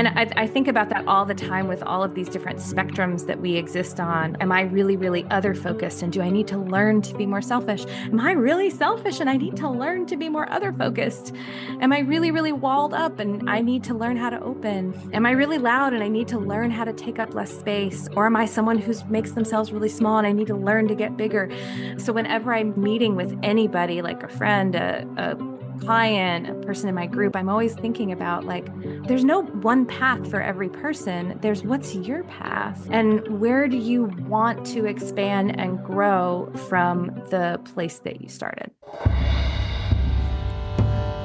And I think about that all the time with all of these different spectrums that we exist on. Am I really, really other focused? And do I need to learn to be more selfish? Am I really selfish and I need to learn to be more other focused? Am I really, really walled up and I need to learn how to open? Am I really loud and I need to learn how to take up less space? Or am I someone who makes themselves really small and I need to learn to get bigger? So whenever I'm meeting with anybody, like a friend, a client, a person in my group, I'm always thinking about like, there's no one path for every person. There's what's your path and where do you want to expand and grow from the place that you started?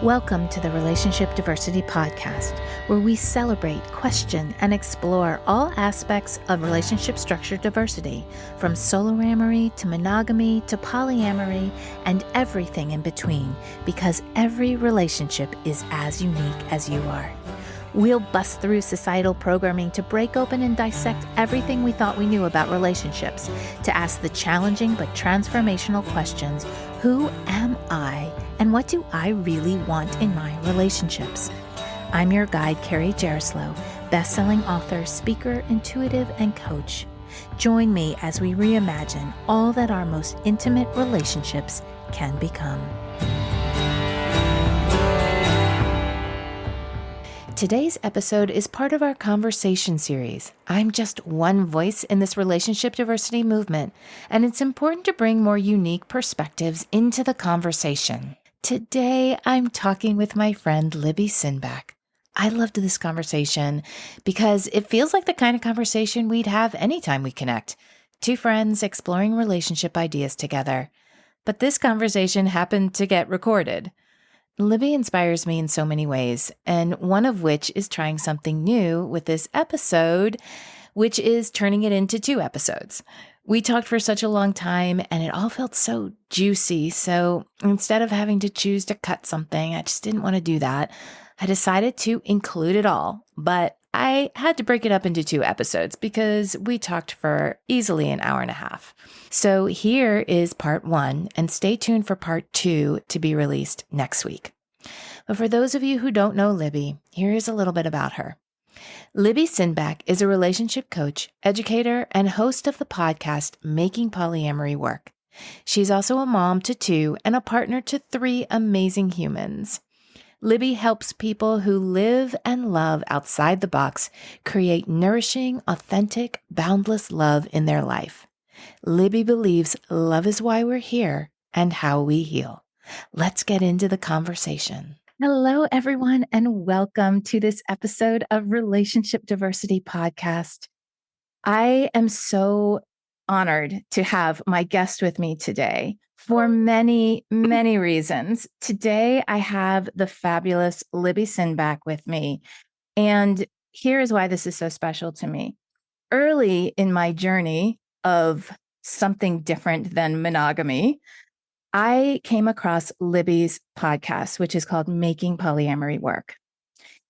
Welcome to the Relationship Diversity Podcast, where we celebrate, question, and explore all aspects of relationship structure diversity, from soloamory to monogamy to polyamory and everything in between, because every relationship is as unique as you are. We'll bust through societal programming to break open and dissect everything we thought we knew about relationships, to ask the challenging but transformational questions: who am I, and what do I really want in my relationships? I'm your guide, Carrie Jaroslaw, best-selling author, speaker, intuitive, and coach. Join me as we reimagine all that our most intimate relationships can become. Today's episode is part of our conversation series. I'm just one voice in this relationship diversity movement, and it's important to bring more unique perspectives into the conversation. Today, I'm talking with my friend Libby Sinback. I loved this conversation because it feels like the kind of conversation we'd have anytime we connect. Two friends exploring relationship ideas together. But this conversation happened to get recorded. Libby inspires me in so many ways, and one of which is trying something new with this episode, which is turning it into 2 episodes. We talked for such a long time, and it all felt so juicy, so instead of having to choose to cut something, I just didn't want to do that. I decided to include it all, but I had to break it up into 2 episodes because we talked for easily an hour and a half. So here is part 1, and stay tuned for part 2 to be released next week. But for those of you who don't know Libby, here is a little bit about her. Libby Sinback is a relationship coach, educator, and host of the podcast Making Polyamory Work. She's also a mom to 2 and a partner to 3 amazing humans. Libby helps people who live and love outside the box create nourishing, authentic, boundless love in their life. Libby believes love is why we're here and how we heal. Let's get into the conversation. Hello, everyone, and welcome to this episode of Relationship Diversity Podcast. I am so honored to have my guest with me today for many, many reasons. Today, I have the fabulous Libby Sinback with me, and here is why this is so special to me. Early in my journey of something different than monogamy, I came across Libby's podcast, which is called Making Polyamory Work.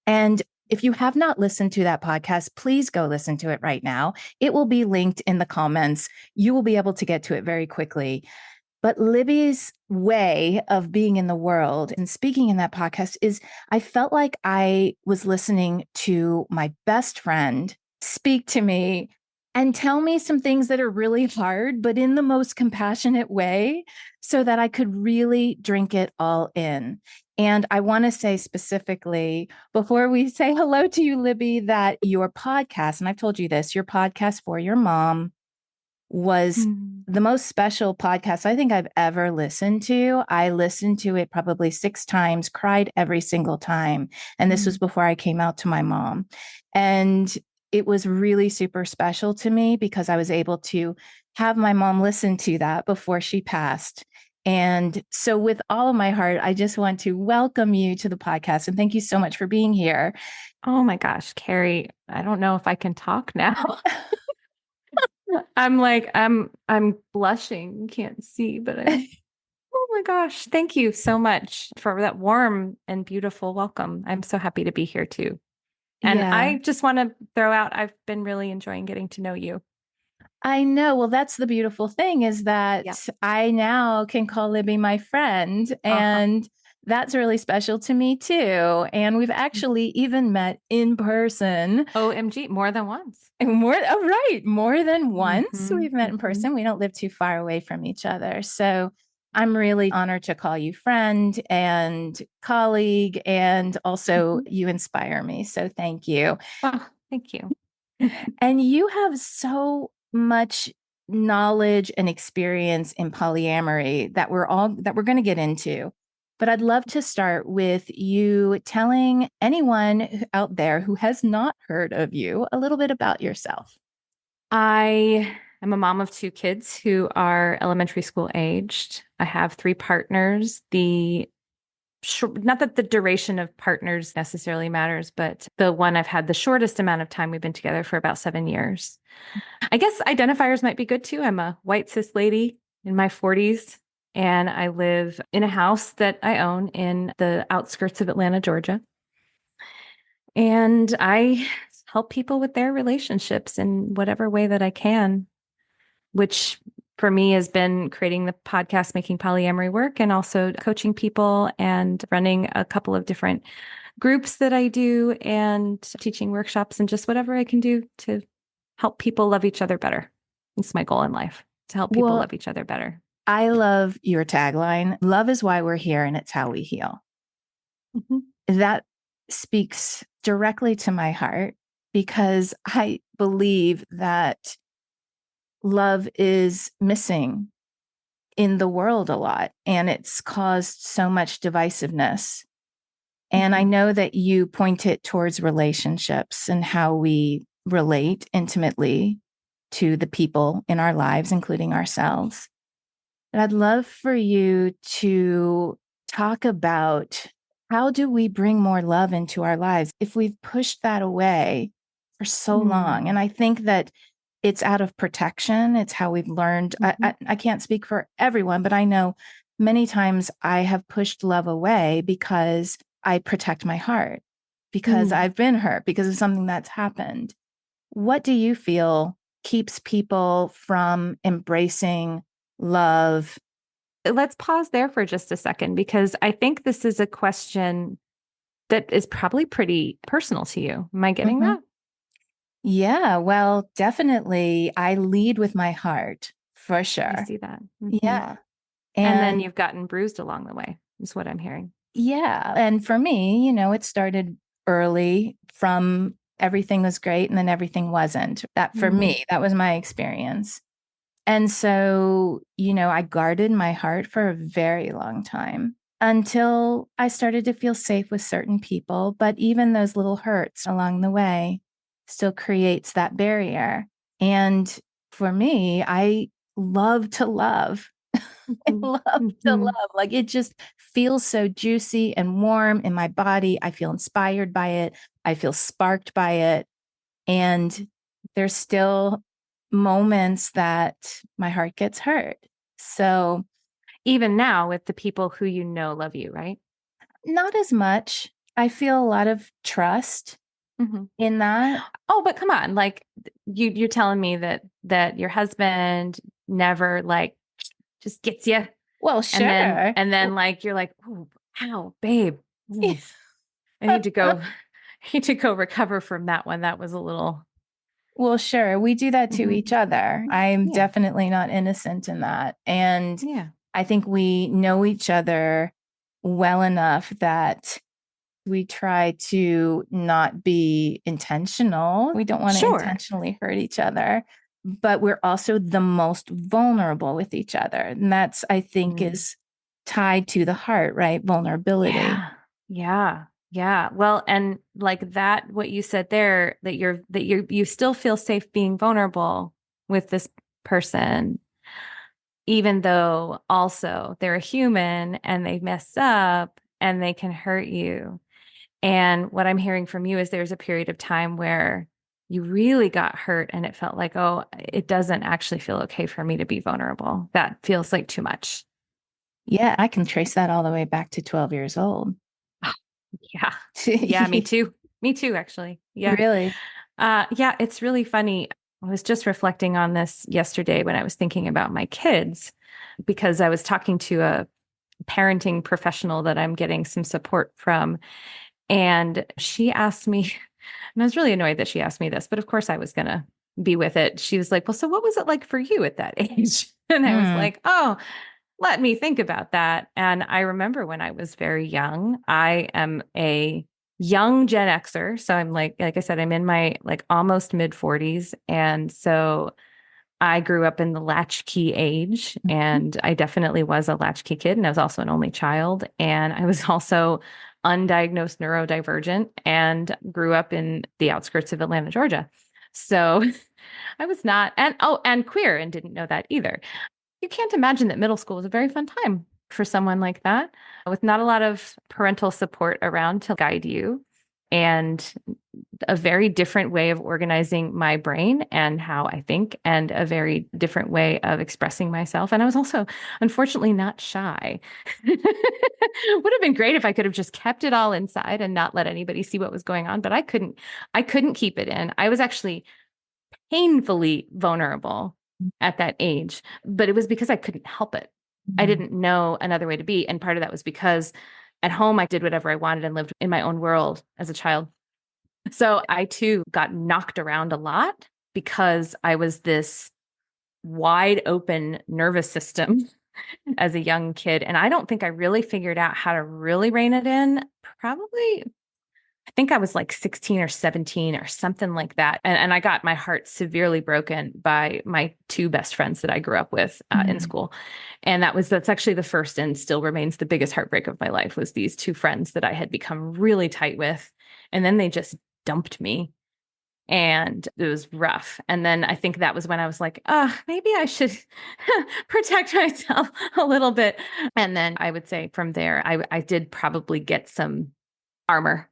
And if you have not listened to that podcast, please go listen to it right now. It will be linked in the comments. You will be able to get to it very quickly. But Libby's way of being in the world and speaking in that podcast is, I felt like I was listening to my best friend speak to me and tell me some things that are really hard, but in the most compassionate way, so that I could really drink it all in. And I want to say specifically, before we say hello to you, Libby, that your podcast, and I've told you this, your podcast for your mom was the most special podcast I think I've ever listened to. I listened to it probably 6 times, cried every single time. And this was before I came out to my mom. And it was really super special to me because I was able to have my mom listen to that before she passed. And so with all of my heart, I just want to welcome you to the podcast. And thank you so much for being here. Oh my gosh, Carrie, I don't know if I can talk now. I'm blushing. You can't see, but oh my gosh, thank you so much for that warm and beautiful welcome. I'm so happy to be here too. And I just want to throw out, I've been really enjoying getting to know you. I know. Well, that's the beautiful thing is that I now can call Libby my friend. And That's really special to me too. And we've actually even met in person. OMG, more than once. More than once Mm-hmm, we've met in mm-hmm. person. We don't live too far away from each other. So I'm really honored to call you friend and colleague, and also Mm-hmm. you inspire me. So thank you. Oh, thank you. And you have so much knowledge and experience in polyamory that we're going to get into. But I'd love to start with you telling anyone out there who has not heard of you a little bit about yourself. I am a mom of two kids who are elementary school aged. I have three partners. Not that the duration of partners necessarily matters, but the one I've had the shortest amount of time, we've been together for about 7 years. I guess identifiers might be good too. I'm a white cis lady in my 40s, and I live in a house that I own in the outskirts of Atlanta, Georgia. And I help people with their relationships in whatever way that I can, which for me has been creating the podcast, Making Polyamory Work, and also coaching people and running a couple of different groups that I do and teaching workshops and just whatever I can do to help people love each other better. It's my goal in life, to help people Well, love each other better. I love your tagline, love is why we're here and it's how we heal. Mm-hmm. That speaks directly to my heart because I believe that love is missing in the world a lot, and it's caused so much divisiveness. And I Mm-hmm. know that you point it towards relationships and how we relate intimately to the people in our lives, including ourselves. But I'd love for you to talk about how do we bring more love into our lives if we've pushed that away for so long. And I think that it's out of protection. It's how we've learned. Mm-hmm. I can't speak for everyone, but I know many times I have pushed love away because I protect my heart, because Mm. I've been hurt, because of something that's happened. What do you feel keeps people from embracing love? Let's pause there for just a second, because I think this is a question that is probably pretty personal to you. Am I getting Mhm. that? Yeah, well, definitely. I lead with my heart for I sure. see that. Hmm. Yeah. And then And you've gotten bruised along the way, is what I'm hearing. yeah. And for me, it started early from everything was great and then everything wasn't. That for Mm. me, that was my experience. And so, I guarded my heart for a very long time until I started to feel safe with certain people. But even those little hurts along the way still creates that barrier. And for me, I love to love. I Mhm. love to Mhm. love. Like it just feels so juicy and warm in my body. I feel inspired by it. I feel sparked by it. And there's still moments that my heart gets hurt. So, Even now with the people who love you, right? not as much. I feel a lot of trust Hmm. in that. Oh, but come on, like you're telling me that your husband never like just gets you, Well, and then sure. and then like you're like, oh, ow, babe, ooh, I need to go, I need to go recover from that one. That was a little. Well, sure. We do that to each Mhm. other. I'm Yeah, definitely not innocent in that. And yeah, I think we know each other well enough that we try to not be intentional. We don't want to sure. intentionally hurt each other, but we're also the most vulnerable with each other. And that's, I think, Mm. is tied to the heart, right? Vulnerability. Yeah. Yeah. Yeah. Well, and like that, what you said there, that you still feel safe being vulnerable with this person, even though also they're a human and they mess up and they can hurt you. And what I'm hearing from you is there's a period of time where you really got hurt and it felt like, oh, it doesn't actually feel okay for me to be vulnerable. That feels like too much. Yeah, I can trace that all the way back to 12 years old. Yeah. Yeah, me too. Me too, actually. Yeah. Really? Yeah, it's really funny. I was just reflecting on this yesterday when I was thinking about my kids, because I was talking to parenting professional that I'm getting some support from. And she asked me, and I was really annoyed that she asked me this, but of course I was going to be with it. She was like, well, so what was it like for you at that age? And I was Mm. like, oh, let me think about that. And I remember when I was very young, I am a young Gen Xer. So I'm like I said, I'm in my like almost mid 40s. And so I grew up in the latchkey age, and I definitely was a latchkey kid. And I was also an only child. And I was also undiagnosed neurodivergent and grew up in the outskirts of Atlanta, Georgia. So I was not, and queer and didn't know that either. You can't imagine that middle school was a very fun time for someone like that, with not a lot of parental support around to guide you, and a very different way of organizing my brain and how I think, and a very different way of expressing myself. And I was also, unfortunately, not shy. Would have been great if I could have just kept it all inside and not let anybody see what was going on, but I couldn't keep it in. I was actually painfully vulnerable at that age, but it was because I couldn't help it. I Mm. didn't know another way to be. And part of that was because at home, I did whatever I wanted and lived in my own world as a child. So I too got knocked around a lot because I was this wide open nervous system as a young kid. And I don't think I really figured out how to really rein it in. Probably, I think I was like 16 or 17 or something like that. And I got my heart severely broken by my two best friends that I grew up with in Mm. school. And that's actually the first and still remains the biggest heartbreak of my life, was these two friends that I had become really tight with. And then they just dumped me, and it was rough. And then I think that was when I was like, maybe I should protect myself a little bit. And then I would say from there, I did probably get some armor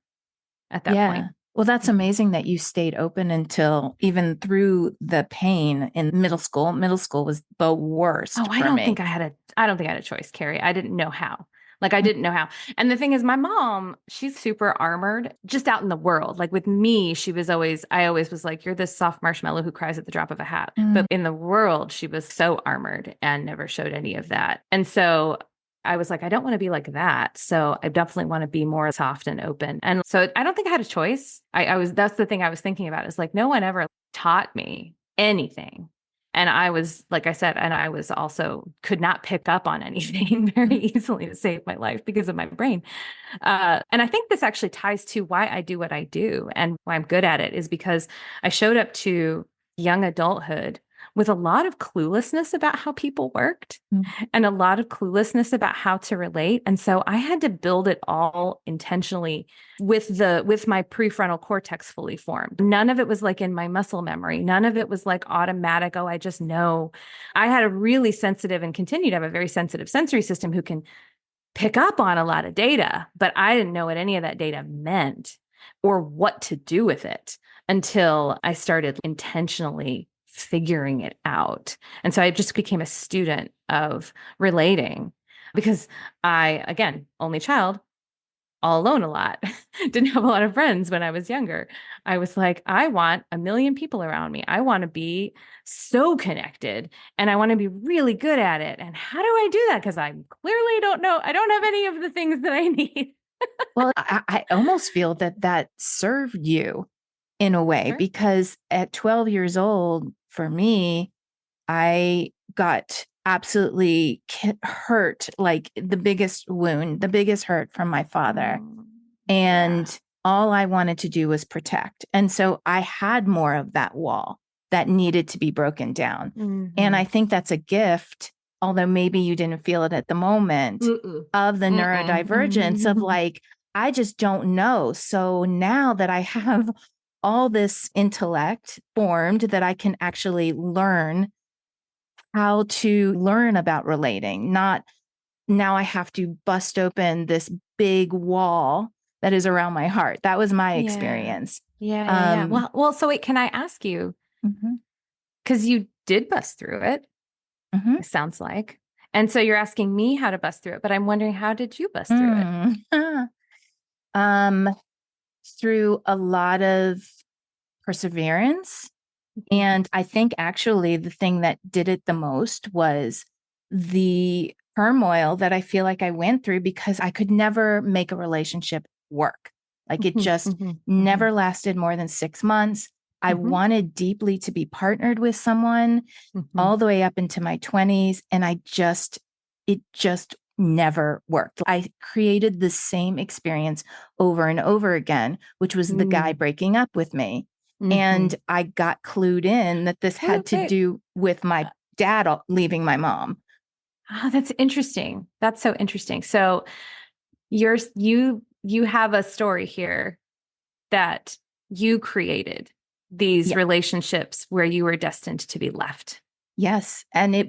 at that Yeah. point. Well, that's amazing that you stayed open until even through the pain in middle school. Middle school was the Oh, worst for me. I don't think I had a choice, Carrie. I didn't know how. Like I didn't know how. And the thing is, my mom, she's super armored just out in the world. Like with me, I always was like, you're this soft marshmallow who cries at the drop of a hat. Mm. But in the world, she was so armored and never showed any of that. And so I was like, I don't want to be like that. So I definitely want to be more soft and open. And so I don't think I had a choice. That's the thing I was thinking about, is like, no one ever taught me anything. And I was, like I said, and I was also could not pick up on anything very easily to save my life because of my brain. And I think this actually ties to why I do what I do and why I'm good at it, is because I showed up to young adulthood with a lot of cluelessness about how people worked, Mm. and a lot of cluelessness about how to relate. And so I had to build it all intentionally with my prefrontal cortex fully formed. None of it was like in my muscle memory. None of it was like automatic, oh, I just know. I had a really sensitive, and continue to have a very sensitive sensory system who can pick up on a lot of data, but I didn't know what any of that data meant or what to do with it until I started intentionally figuring it out. And so I just became a student of relating, because again, only child, all alone a lot, didn't have a lot of friends when I was younger. I was like, I want a million people around me. I want to be so connected, and I want to be really good at it. And how do I do that? Because I clearly don't know. I don't have any of the things that I need. Well, I almost feel that that served you in a way, Sure. because at 12 years old, for me, I got absolutely hurt, like the biggest wound, the biggest hurt from my father. Yeah. And all I wanted to do was protect. And so I had more of that wall that needed to be broken down. And I Mm-hmm. think that's a gift, although maybe you didn't feel it at the moment, Mm-mm. of the Mm-mm. neurodivergence of like, I just don't know. So now that I have all this intellect formed, that I can actually learn how to learn about relating, not now I have to bust open this big wall that is around my heart. That was my Yeah. experience. Yeah. Um, So wait, can I ask you, mhm, because you did bust through it, mhm. it sounds like. And so you're asking me how to bust through it, but I'm wondering, how did you bust through it? Mm. um, Through a lot of perseverance. Mhm. And I think actually the thing that did it the most was the turmoil that I feel like I went through because I could never make a relationship work. Like it Mhm, just mhm, mhm, never lasted more than 6 months. I mhm, wanted deeply to be partnered with someone mhm. all the way up into my 20s. And it just never worked. I created the same experience over and over again, which was the guy Mm, breaking up with me. And mhm. I got clued in that this had Wait, to wait. do with my dad leaving my mom. Oh, that's interesting. That's so interesting. So you have a story here that you created these Yeah. relationships where you were destined to be left. Yes. And Yeah.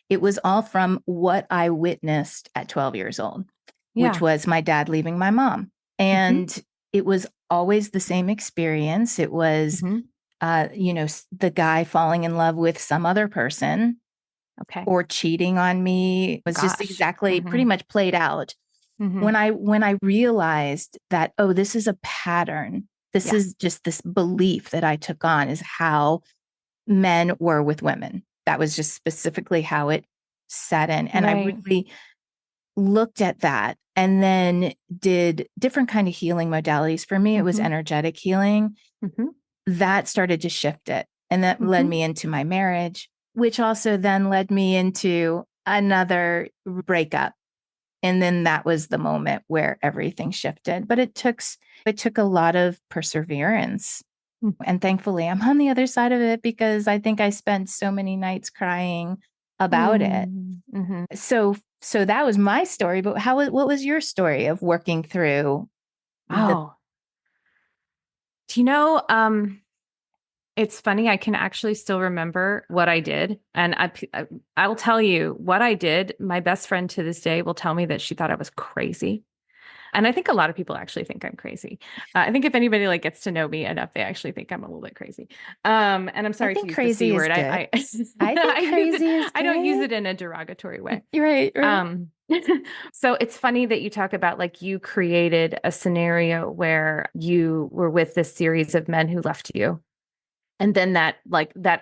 it was all from what I witnessed at 12 years old, which Yeah. was my dad leaving my mom. Hmm. And it was always the same experience. It was, Hmm. the guy falling in love with some other person Okay. or cheating on me. It was just Gosh. exactly pretty Hmm. much played out. Hmm. When I realized that, oh, this is a pattern. This Yeah. is just this belief that I took on is how men were with women. That was just specifically how it set in. And I Right. really looked at that and then did different kind of healing modalities. For me, it was Hmm. energetic healing. Hmm. That started to shift it. And that led Hmm. me into my marriage, which also then led me into another breakup. And then that was the moment where everything shifted. But it took a lot of perseverance. And thankfully, I'm on the other side of it because I think I spent so many nights crying about it. Hmm. So that was my story, but what was your story of working through the Oh, do you know, it's funny. I can actually still remember what I did. And I will tell you what I did. My best friend to this day will tell me that she thought I was crazy. And I think a lot of people actually think I'm crazy. I think if anybody like gets to know me enough, they actually think I'm a little bit crazy. And I'm I sorry to think use the C crazy is word. good. I I think I use it, crazy is I don't use good. it in a derogatory way. You're right, right. Um, so it's funny that you talk about like you created a scenario where you were with this series of men who left you. And then that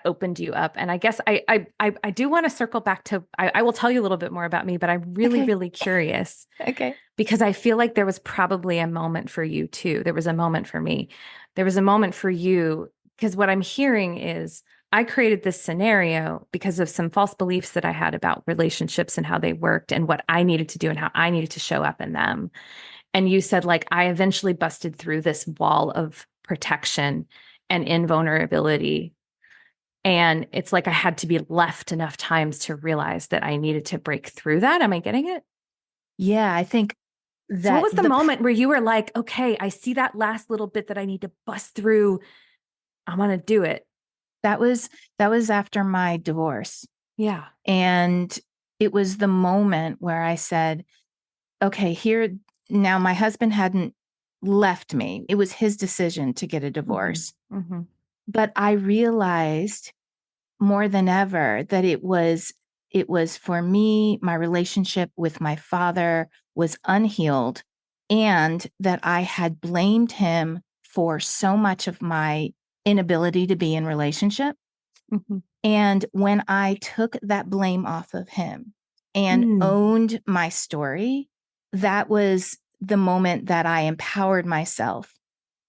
opened you up. And I guess I do want to circle back to I will tell you a little bit more about me, but I'm really, Okay. really curious Okay. because I feel like there was probably a moment for you too. There was a moment for me. There was a moment for you because what I'm hearing is I created this scenario because of some false beliefs that I had about relationships and how they worked and what I needed to do and how I needed to show up in them. And you said, like, I eventually busted through this wall of protection and invulnerability. And it's like I had to be left enough times to realize that I needed to break through that. Am I getting it? Yeah, I think So, what that was the moment where you were like, okay, I see that last little bit that I need to bust through. I want to do it. that was that was after my divorce. Yeah. And it was the moment where I said, okay, here now my husband hadn't left me. It was his decision to get a Hmm. divorce. Hmm. But I realized more than ever that it was for me, my relationship with my father was unhealed and that I had blamed him for so much of my inability to be in relationship. Hmm. And when I took that blame off of him and Mm. owned my story, that was the moment that I empowered myself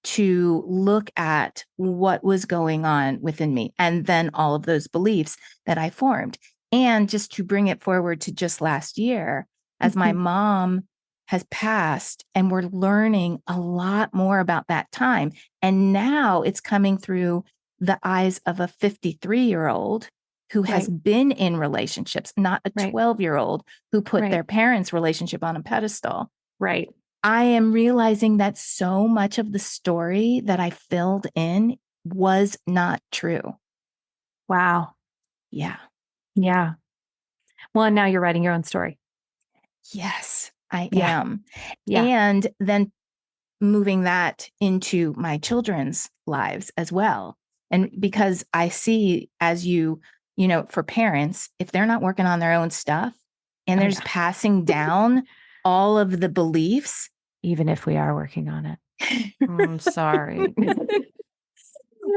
to look at what was going on within me and then all of those beliefs that I formed. And just to bring it forward to just last year, as my Hmm. mom has passed, and we're learning a lot more about that time. And now it's coming through the eyes of a 53-year-old who has Right. been in relationships, not a Right. 12-year-old who put Right. their parents' relationship on a pedestal. Right. I am realizing that so much of the story that I filled in was not true. Wow. Yeah. Yeah. Well, and now you're writing your own story. Yes, I Yeah. am. Yeah. And then moving that into my children's lives as well. And because I see, as for parents, if they're not working on their own stuff and Oh, there's yeah. passing down all of the beliefs. Even if we are working on it. I'm sorry.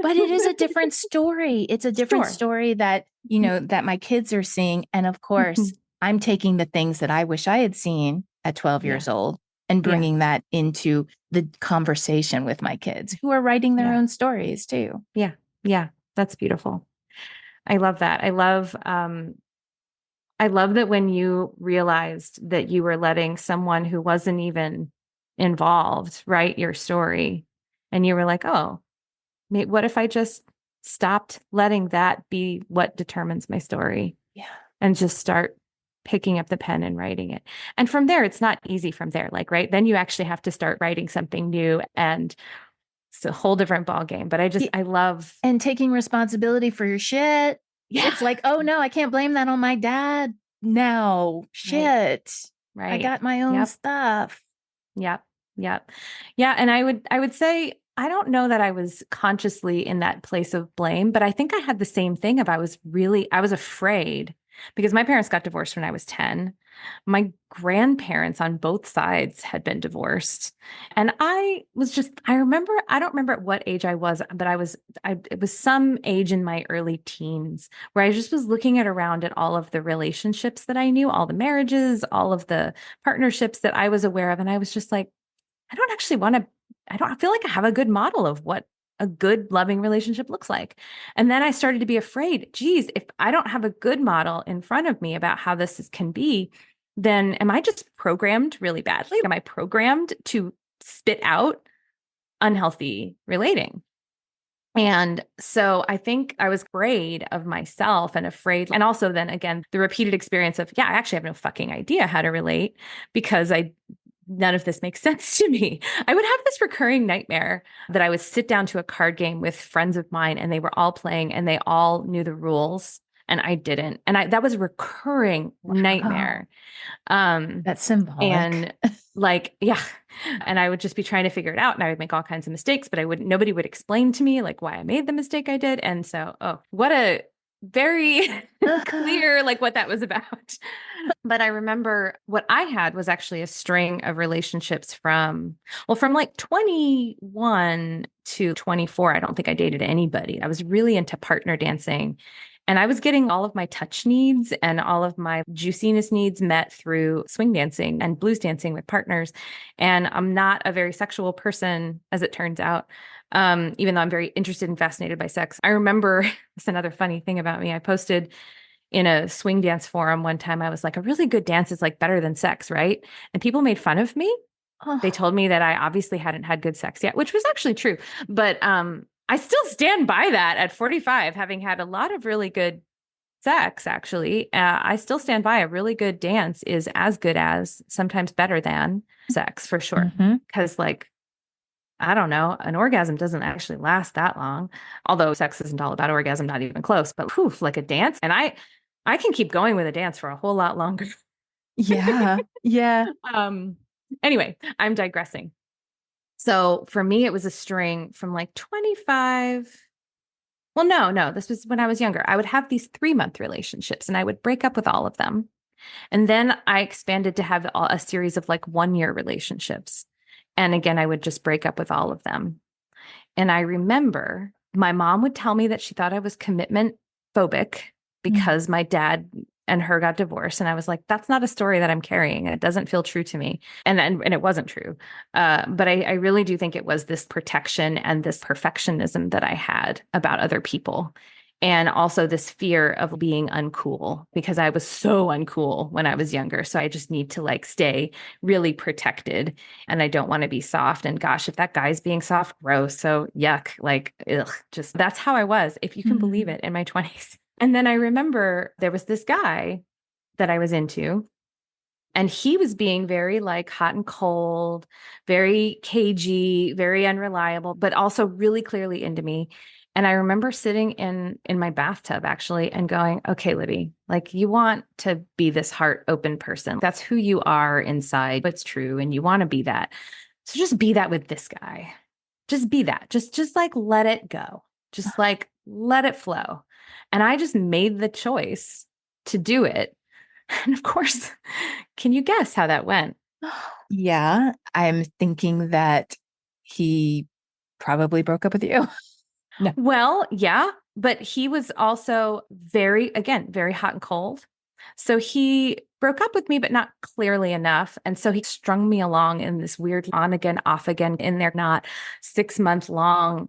But it is a different story. It's a different Sure. story that, that my kids are seeing. And of course, Mhm. I'm taking the things that I wish I had seen at 12 Yeah. years old and Yeah. bringing that into the conversation with my kids who are writing their Yeah. own stories too. Yeah. Yeah. That's beautiful. I love that. I love that when you realized that you were letting someone who wasn't even involved write your story, and you were like, oh, what if I just stopped letting that be what determines my story Yeah. and just start picking up the pen and writing it. And from there, it's not easy from there. Like, right. Then you actually have to start writing something new, and it's a whole different ball game. But I love. And taking responsibility for your shit. Yeah. It's like, oh no, I can't blame that on my dad. No, Right. shit. I Right. got my own Yep. stuff. Yep. Yep. Yeah. And I would say, I don't know that I was consciously in that place of blame, but I think I had the same thing of I was afraid because my parents got divorced when I was 10. My grandparents on both sides had been divorced. And I don't remember at what age I was, but it was some age in my early teens where I just was looking around at all of the relationships that I knew, all the marriages, all of the partnerships that I was aware of. And I was just like, I don't actually want to, I don't feel like I have a good model of what a good loving relationship looks like. And then I started to be afraid, geez, if I don't have a good model in front of me about how can be, then am I just programmed really badly? Am I programmed to spit out unhealthy relating? And so I think I was afraid of myself and afraid. And also, then again, the repeated experience of, yeah, I actually have no fucking idea how to relate because none of this makes sense to me. I would have this recurring nightmare that I would sit down to a card game with friends of mine and they were all playing and they all knew the rules and I didn't. And that was a recurring Wow. nightmare. That's symbolic. And like, yeah. And I would just be trying to figure it out and I would make all kinds of mistakes, but nobody would explain to me like why I made the mistake I did. And so, oh, what a very clear, like what that was about. But I remember what I had was actually a string of relationships from like 21 to 24. I don't think I dated anybody. I was really into partner dancing. And I was getting all of my touch needs and all of my juiciness needs met through swing dancing and blues dancing with partners. And I'm not a very sexual person, as it turns out, even though I'm very interested and fascinated by sex. I remember it's another funny thing about me. I posted in a swing dance forum one time, I was like, a really good dance is like better than sex, right? And people made fun of me. They Oh, told me that I obviously hadn't had good sex yet, which was actually true. But I still stand by that at 45, having had a lot of really good sex, actually. I still stand by a really good dance is as good as, sometimes better than sex for sure. mhm. Because, like, I don't know, an orgasm doesn't actually last that long. Although sex isn't all about orgasm, not even close, but poof, like a dance. And I can keep going with a dance for a whole lot longer. Yeah. Yeah. Um, anyway, I'm digressing. So for me, it was a string from like 25. Well, no, this was when I was younger. I would have these 3-month relationships and I would break up with all of them. And then I expanded to have a series of like 1-year relationships. And again, I would just break up with all of them. And I remember my mom would tell me that she thought I was commitment phobic Mm. because my dad and her got divorced. And I was like, that's not a story that I'm carrying. It doesn't feel true to me. And it wasn't true. But I really do think it was this protection and this perfectionism that I had about other people. And also this fear of being uncool because I was so uncool when I was younger. So I just need to like stay really protected and I don't want to be soft. And gosh, if that guy's being soft, gross. So yuck, like, ugh, just that's how I was, if you can believe Mm. it, in my 20s. And then I remember there was this guy that I was into, and he was being very like hot and cold, very cagey, very unreliable, but also really clearly into me. And I remember sitting in my bathtub actually and going, okay, Libby, like you want to be this heart open person. That's who you are inside. It's true. And you want to be that. So just be that with this guy. Just be that. Just like let it go. Just like let it flow. And I just made the choice to do it. And of course, can you guess how that went? Yeah, I'm thinking that he probably broke up with you. No. Well, yeah, but he was also very, again, very hot and cold. So he broke up with me, but not clearly enough. And so he strung me along in this weird on again, off again in their not 6 month long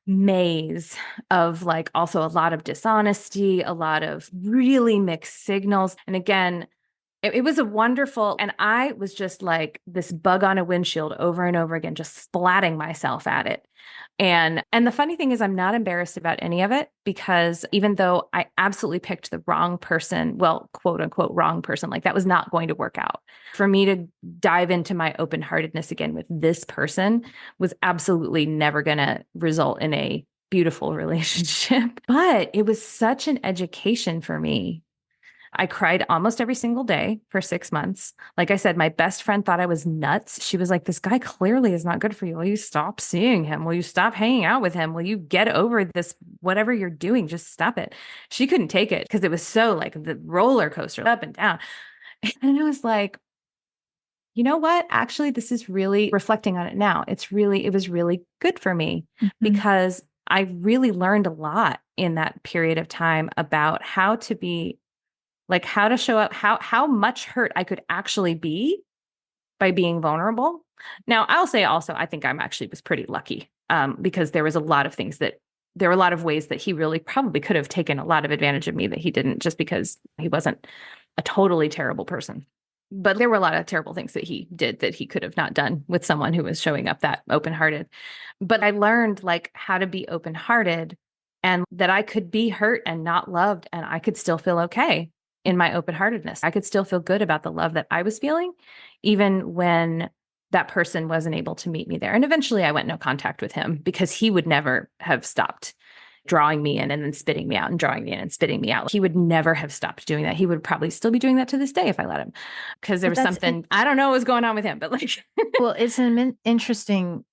maze of like also a lot of dishonesty, a lot of really mixed signals. And again, it was a wonderful, and I was just like this bug on a windshield over and over again, just splatting myself at it. And the funny thing is I'm not embarrassed about any of it because even though I absolutely picked the wrong person, well, quote unquote, wrong person, like that was not going to work out. For me to dive into my open-heartedness again with this person was absolutely never going to result in a beautiful relationship. But it was such an education for me. I cried almost every single day for 6 months. Like I said, my best friend thought I was nuts. She was like, this guy clearly is not good for you. Will you stop seeing him? Will you stop hanging out with him? Will you get over this? Whatever you're doing, just stop it. She couldn't take it because it was so like the roller coaster up and down. And I was like, you know what? Actually, this is really reflecting on it now. It was really good for me because I really learned a lot in that period of time about how to be like how to show up, how much hurt I could actually be by being vulnerable. Now, I'll say also, I think I'm actually was pretty lucky because there was a lot of things that there were a lot of ways that he really probably could have taken a lot of advantage of me that he didn't, just because he wasn't a totally terrible person. But there were a lot of terrible things that he did that he could have not done with someone who was showing up that open-hearted. But I learned like how to be open-hearted and that I could be hurt and not loved and I could still feel okay in my open-heartedness. I could still feel good about the love that I was feeling, even when that person wasn't able to meet me there. And eventually I went no contact with him because he would never have stopped drawing me in and then spitting me out and drawing me in and spitting me out. He would never have stopped doing that. He would probably still be doing that to this day if I let him, because there was something, I don't know what was going on with him, but like, well, it's an interesting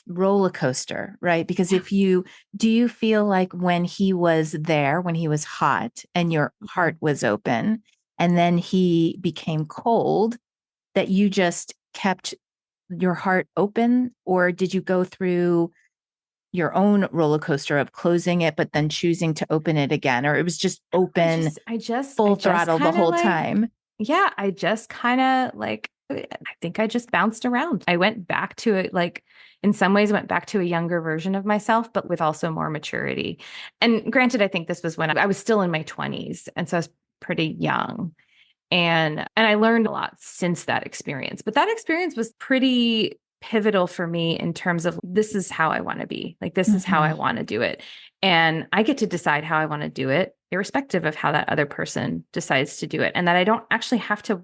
roller coaster, right? Because do you feel like when he was there, when he was hot and your heart was open and then he became cold, that you just kept your heart open? Or did you go through your own roller coaster of closing it, but then choosing to open it again? Or it was just open, full throttle the whole time? Yeah, I just kind of like, I think I just bounced around. I went back to it, like in some ways went back to a younger version of myself, but with also more maturity. And granted, I think this was when I was still in my 20s. And so I was pretty young. And I learned a lot since that experience. But that experience was pretty pivotal for me in terms of this is how I want to be. Like this is how I want to do it. And I get to decide how I want to do it, irrespective of how that other person decides to do it. And that I don't actually have to.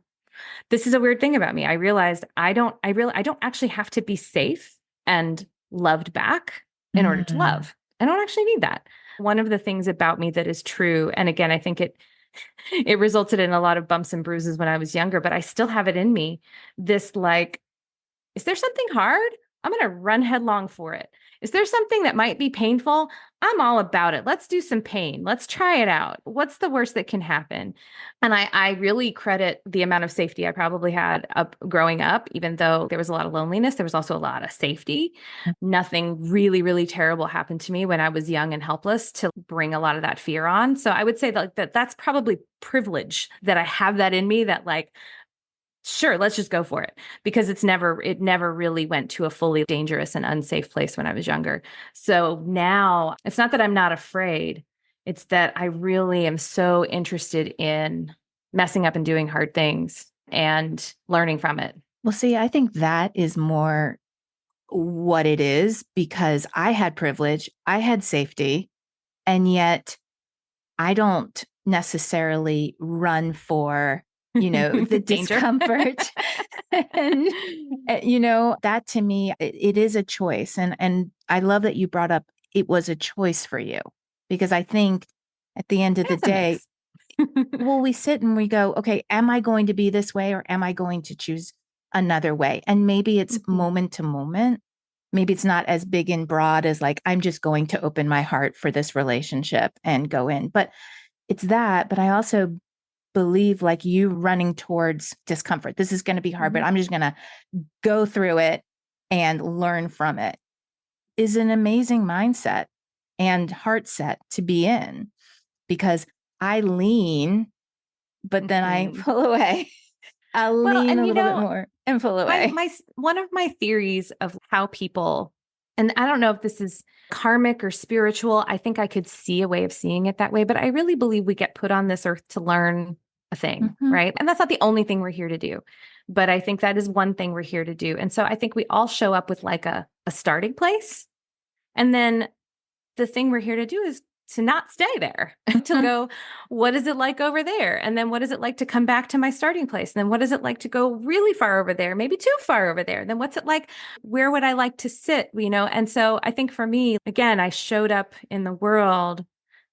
This is a weird thing about me. I realized I don't actually have to be safe and loved back in order to love. I don't actually need that. One of the things about me that is true, and again, I think it resulted in a lot of bumps and bruises when I was younger, but I still have it in me. This like, is there something hard? I'm going to run headlong for it. Is there something that might be painful? I'm all about it. Let's do some pain. Let's try it out. What's the worst that can happen? And I really credit the amount of safety I probably had up growing up, even though there was a lot of loneliness, there was also a lot of safety. Nothing really, really terrible happened to me when I was young and helpless to bring a lot of that fear on. So I would say that's probably privilege that I have that in me that like, sure, let's just go for it, because it never really went to a fully dangerous and unsafe place when I was younger. So now it's not that I'm not afraid. It's that I really am so interested in messing up and doing hard things and learning from it. Well, see, I think that is more what it is, because I had privilege, I had safety, and yet I don't necessarily run for, the discomfort. And, that to me, it is a choice. And I love that you brought up it was a choice for you, because I think at the end of the day, well, we sit and we go, okay, am I going to be this way or am I going to choose another way? And maybe it's moment to moment. Maybe it's not as big and broad as like, I'm just going to open my heart for this relationship and go in. But it's that. But I also believe like you running towards discomfort. This is going to be hard, but I'm just going to go through it and learn from it is an amazing mindset and heart set to be in, because I lean but then I Mhm. pull away. I'll Well, lean and a little bit more and pull away. my one of my theories of how people, and I don't know if this is karmic or spiritual, I think I could see a way of seeing it that way, but I really believe we get put on this earth to learn a thing, Mhm. right? And that's not the only thing we're here to do, but I think that is one thing we're here to do. And so I think we all show up with like a starting place, and then the thing we're here to do is to not stay there, to Mhm. go, what is it like over there? And then what is it like to come back to my starting place? And then what is it like to go really far over there, maybe too far over there? Then what's it like? Where would I like to sit? And so I think for me, again, I showed up in the world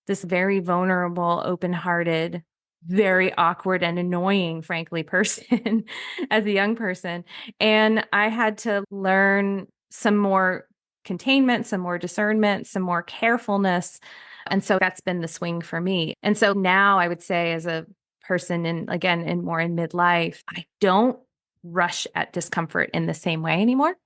this very vulnerable, open hearted, very awkward and annoying, frankly, person as a young person. And I had to learn some more containment, some more discernment, some more carefulness. And so that's been the swing for me. And so now I would say, as a person, and again, in more in midlife, I don't rush at discomfort in the same way anymore.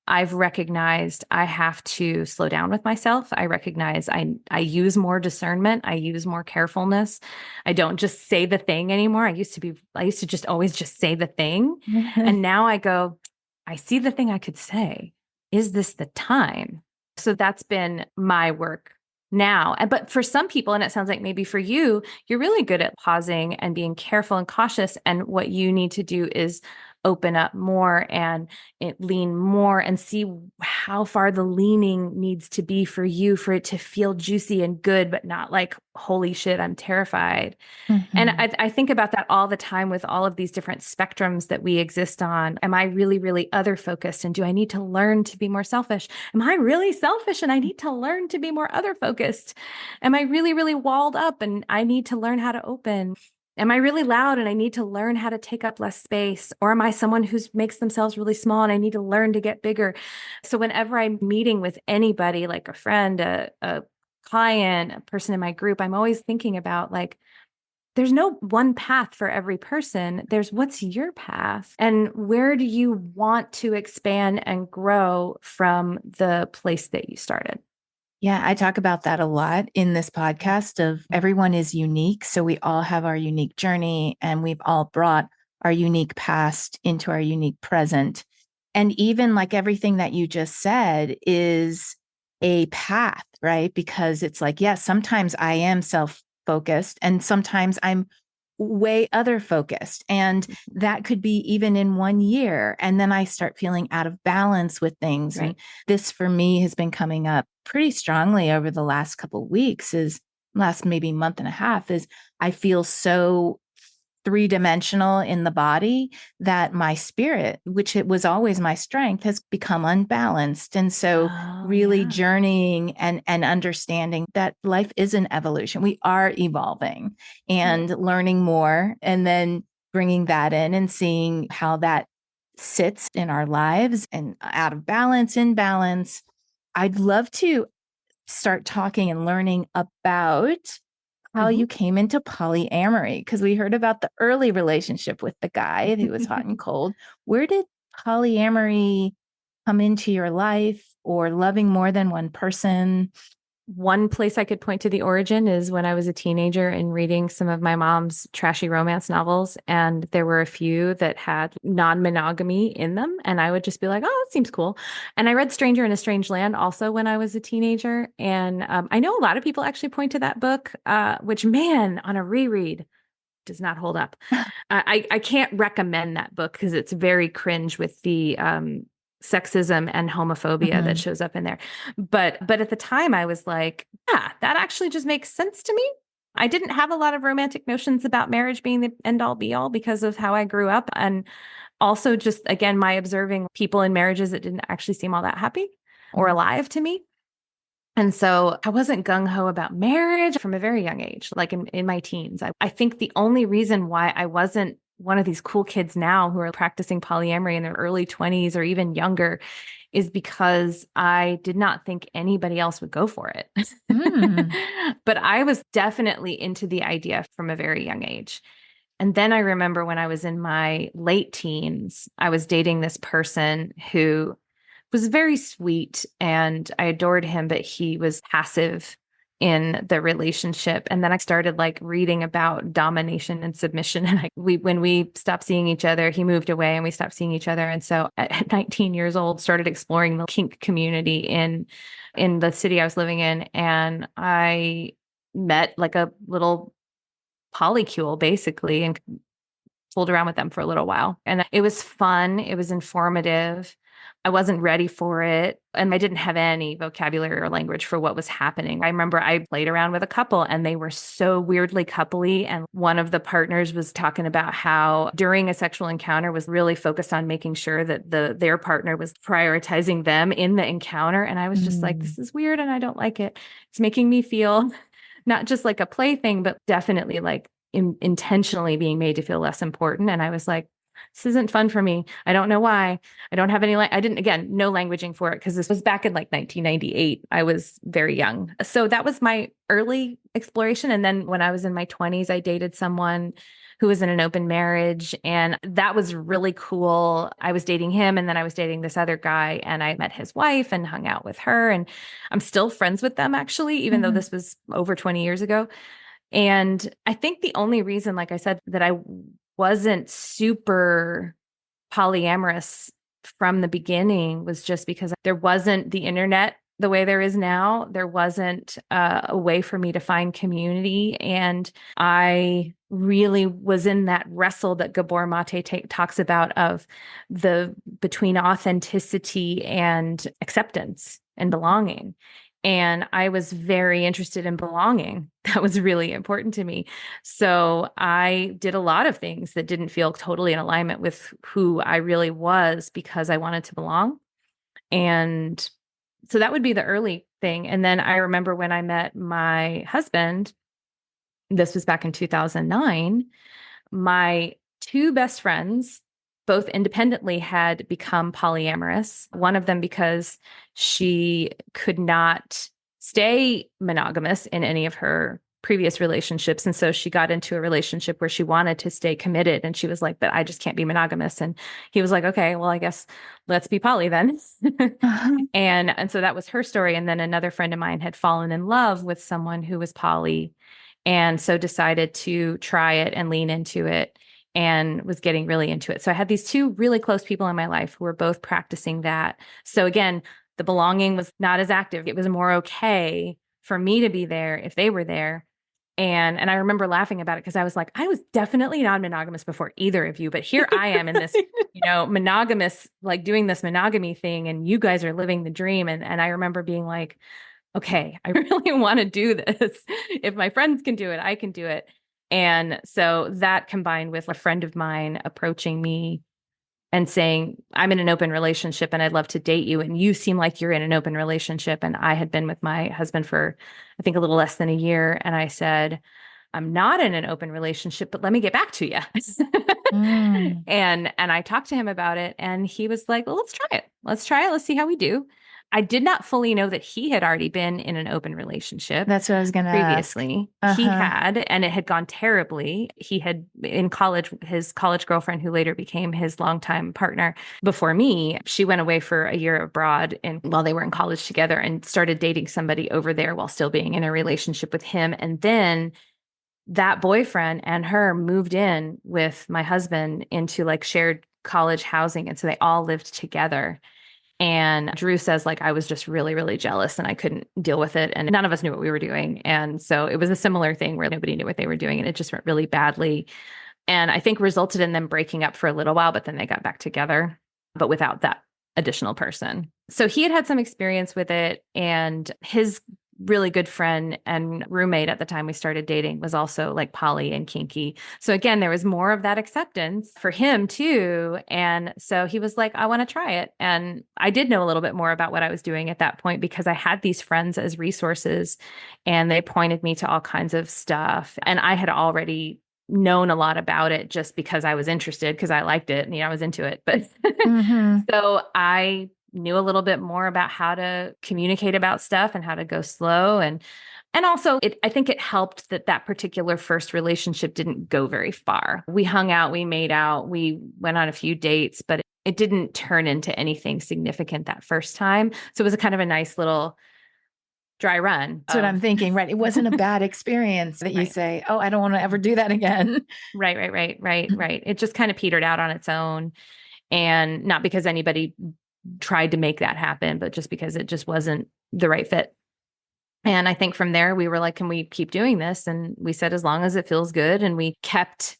I've recognized I have to slow down with myself. I recognize I use more discernment. I use more carefulness. I don't just say the thing anymore. I used to just always just say the thing. And now I go, I see the thing I could say. Is this the time? So that's been my work now. But for some people, and it sounds like maybe for you, you're really good at pausing and being careful and cautious. And what you need to do is open up more and lean more and see how far the leaning needs to be for you for it to feel juicy and good, but not like, holy shit, I'm terrified. And Mhm. I think about that all the time with all of these different spectrums that we exist on. Am I really, really other focused? And do I need to learn to be more selfish? Am I really selfish and I need to learn to be more other focused? Am I really, really walled up and I need to learn how to open? Am I really loud and I need to learn how to take up less space? Or am I someone who makes themselves really small and I need to learn to get bigger? So whenever I'm meeting with anybody, like a friend, a client, a person in my group, I'm always thinking about like, there's no one path for every person. There's what's your path and where do you want to expand and grow from the place that you started? Yeah, I talk about that a lot in this podcast of everyone is unique. So we all have our unique journey and we've all brought our unique past into our unique present. And even like everything that you just said is a path, right? Because it's like, yes, sometimes I am self focused and sometimes I'm way other focused. And that could be even in 1 year. And then I start feeling out of balance with things. And Right. this for me has been coming up pretty strongly over the last couple of weeks, is last maybe month and a half, is I feel so three-dimensional in the body that my spirit, which it was always my strength, has become unbalanced. And so Oh, really yeah. journeying and understanding that life is an evolution. We are evolving and Right. learning more, and then bringing that in and seeing how that sits in our lives and out of balance, in balance. I'd love to start talking and learning about how Mhm. you came into polyamory, because we heard about the early relationship with the guy who was hot and cold. Where did polyamory come into your life, or loving more than one person? One place I could point to the origin is when I was a teenager and reading some of my mom's trashy romance novels. And there were a few that had non-monogamy in them. And I would just be like, oh, that seems cool. And I read Stranger in a Strange Land also when I was a teenager. And I know a lot of people actually point to that book, which, man, on a reread, does not hold up. I can't recommend that book because it's very cringe with the sexism and homophobia that Mhm. shows up in there. But at the time I was like, yeah, that actually just makes sense to me. I didn't have a lot of romantic notions about marriage being the end all be all because of how I grew up. And also just again, my observing people in marriages that didn't actually seem all that happy or Mhm. alive to me. And so I wasn't gung ho about marriage from a very young age, like in my teens. I think the only reason why I wasn't one of these cool kids now who are practicing polyamory in their early 20s or even younger is because I did not think anybody else would go for it. Mm. But I was definitely into the idea from a very young age. And then I remember when I was in my late teens, I was dating this person who was very sweet and I adored him, but he was passive in the relationship. And then I started like reading about domination and submission. And when we stopped seeing each other, he moved away and we stopped seeing each other. And so at 19 years old, started exploring the kink community in the city I was living in. And I met like a little polycule basically and fooled around with them for a little while. And it was fun. It was informative. I wasn't ready for it. And I didn't have any vocabulary or language for what was happening. I remember I played around with a couple and they were so weirdly coupley. And one of the partners was talking about how during a sexual encounter was really focused on making sure that their partner was prioritizing them in the encounter. And I was just like, this is weird and I don't like it. It's making me feel not just like a plaything, but definitely like intentionally being made to feel less important. And I was like, this isn't fun for me. I don't know why. I don't have any, I didn't, again, no languaging for it because this was back in like 1998. I was very young. So that was my early exploration. And then when I was in my 20s, I dated someone who was in an open marriage. And that was really cool. I was dating him and then I was dating this other guy and I met his wife and hung out with her. And I'm still friends with them actually, even though this was over 20 years ago. And I think the only reason, like I said, that I wasn't super polyamorous from the beginning was just because there wasn't the internet the way there is now. There wasn't a way for me to find community. And I really was in that wrestle that Gabor Mate talks about of the between authenticity and acceptance and belonging. And I was very interested in belonging. That was really important to me. So I did a lot of things that didn't feel totally in alignment with who I really was because I wanted to belong. And so that would be the early thing. And then I remember when I met my husband, this was back in 2009, my two best friends, both independently, had become polyamorous. One of them because she could not stay monogamous in any of her previous relationships. And so she got into a relationship where she wanted to stay committed. And she was like, but I just can't be monogamous. And he was like, okay, well, I guess let's be poly then. And so that was her story. And then another friend of mine had fallen in love with someone who was poly and so decided to try it and lean into it and was getting really into it. So I had these two really close people in my life who were both practicing that. So again, the belonging was not as active. It was more okay for me to be there if they were there. And I remember laughing about it because I was like, I was definitely not monogamous before either of you, but here I am in this, monogamous, like doing this monogamy thing, and you guys are living the dream. And I remember being like, okay, I really want to do this. If my friends can do it, I can do it. And so that combined with a friend of mine approaching me and saying, I'm in an open relationship and I'd love to date you. And you seem like you're in an open relationship. And I had been with my husband for, I think, a little less than a year. And I said, I'm not in an open relationship, but let me get back to you. And I talked to him about it and he was like, well, let's try it. Let's try it. Let's see how we do. I did not fully know that he had already been in an open relationship. That's what I was going to previously. He had, and it had gone terribly. He had in college, his college girlfriend, who later became his longtime partner before me, she went away for a year abroad and while they were in college together and started dating somebody over there while still being in a relationship with him. And then that boyfriend and her moved in with my husband into like shared college housing. And so they all lived together. And Drew says, like, I was just really, really jealous and I couldn't deal with it. And none of us knew what we were doing. And so it was a similar thing where nobody knew what they were doing and it just went really badly. And I think resulted in them breaking up for a little while, but then they got back together, but without that additional person. So he had some experience with it. And his really good friend and roommate at the time we started dating was also like poly and kinky. So again, there was more of that acceptance for him too. And so he was like, I want to try it. And I did know a little bit more about what I was doing at that point because I had these friends as resources and they pointed me to all kinds of stuff. And I had already known a lot about it just because I was interested because I liked it and I was into it. But so I knew a little bit more about how to communicate about stuff and how to go slow. And also I think it helped that particular first relationship didn't go very far. We hung out, we made out, we went on a few dates, but it didn't turn into anything significant that first time. So it was a kind of a nice little dry run. That's what I'm thinking, right? It wasn't a bad experience that you Right. say, oh, I don't want to ever do that again. Right. It just kind of petered out on its own. And not because anybody tried to make that happen, but just because it just wasn't the right fit. And I think from there, we were like, can we keep doing this? And we said, as long as it feels good. And we kept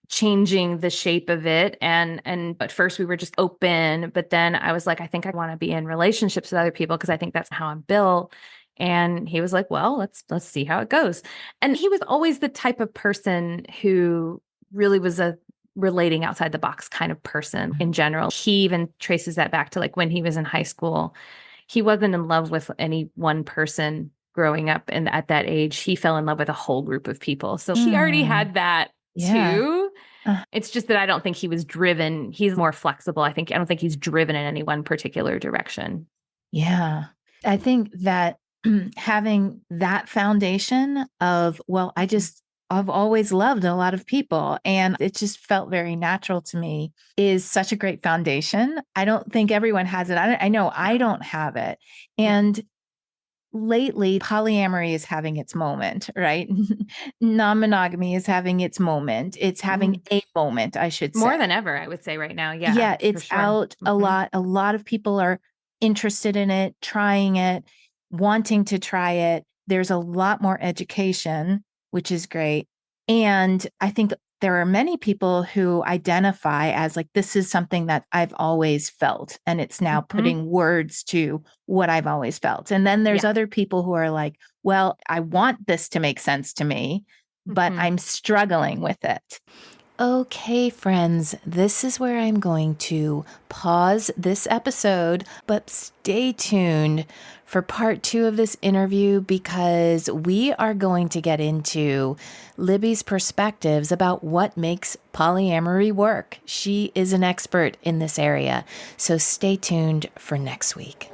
changing the shape of it. And at first we were just open, but then I was like, I think I want to be in relationships with other people because I think that's how I'm built. And he was like, well, let's see how it goes. And he was always the type of person who really was a relating outside the box kind of person in general. He even traces that back to like when he was in high school. He wasn't in love with any one person growing up, and at that age he fell in love with a whole group of people. So he already had that too. It's just that I don't think he was driven. He's more flexible. I don't think he's driven in any one particular direction. Yeah. I think that having that foundation of, well, I've always loved a lot of people and it just felt very natural to me is such a great foundation. I don't think everyone has it. I know I don't have it. And lately, polyamory is having its moment, right? Non-monogamy is having its moment. It's having a moment, I should say. More than ever, I would say right now. Yeah. Yeah, it's out a lot. A lot of people are interested in it, trying it, wanting to try it. There's a lot more education, which is great. And I think there are many people who identify as like, this is something that I've always felt. And it's now putting words to what I've always felt. And then there's other people who are like, well, I want this to make sense to me, but I'm struggling with it. Okay, friends, this is where I'm going to pause this episode, but stay tuned for part 2 of this interview because we are going to get into Libby's perspectives about what makes polyamory work. She is an expert in this area, so stay tuned for next week.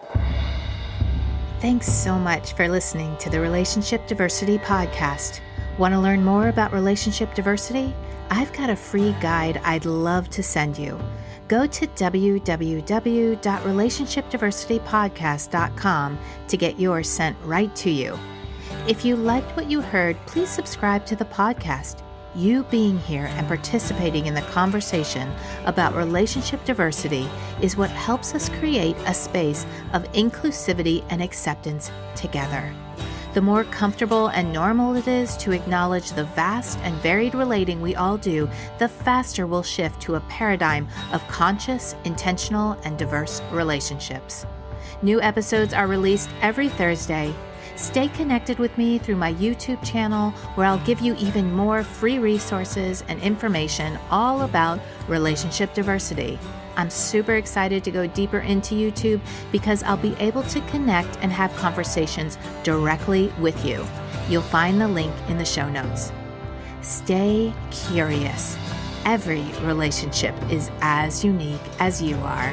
Thanks so much for listening to the Relationship Diversity Podcast. Want to learn more about relationship diversity? I've got a free guide I'd love to send you. Go to www.relationshipdiversitypodcast.com to get yours sent right to you. If you liked what you heard, please subscribe to the podcast. You being here and participating in the conversation about relationship diversity is what helps us create a space of inclusivity and acceptance together. The more comfortable and normal it is to acknowledge the vast and varied relating we all do, the faster we'll shift to a paradigm of conscious, intentional, and diverse relationships. New episodes are released every Thursday. Stay connected with me through my YouTube channel, where I'll give you even more free resources and information all about relationship diversity. I'm super excited to go deeper into YouTube because I'll be able to connect and have conversations directly with you. You'll find the link in the show notes. Stay curious. Every relationship is as unique as you are.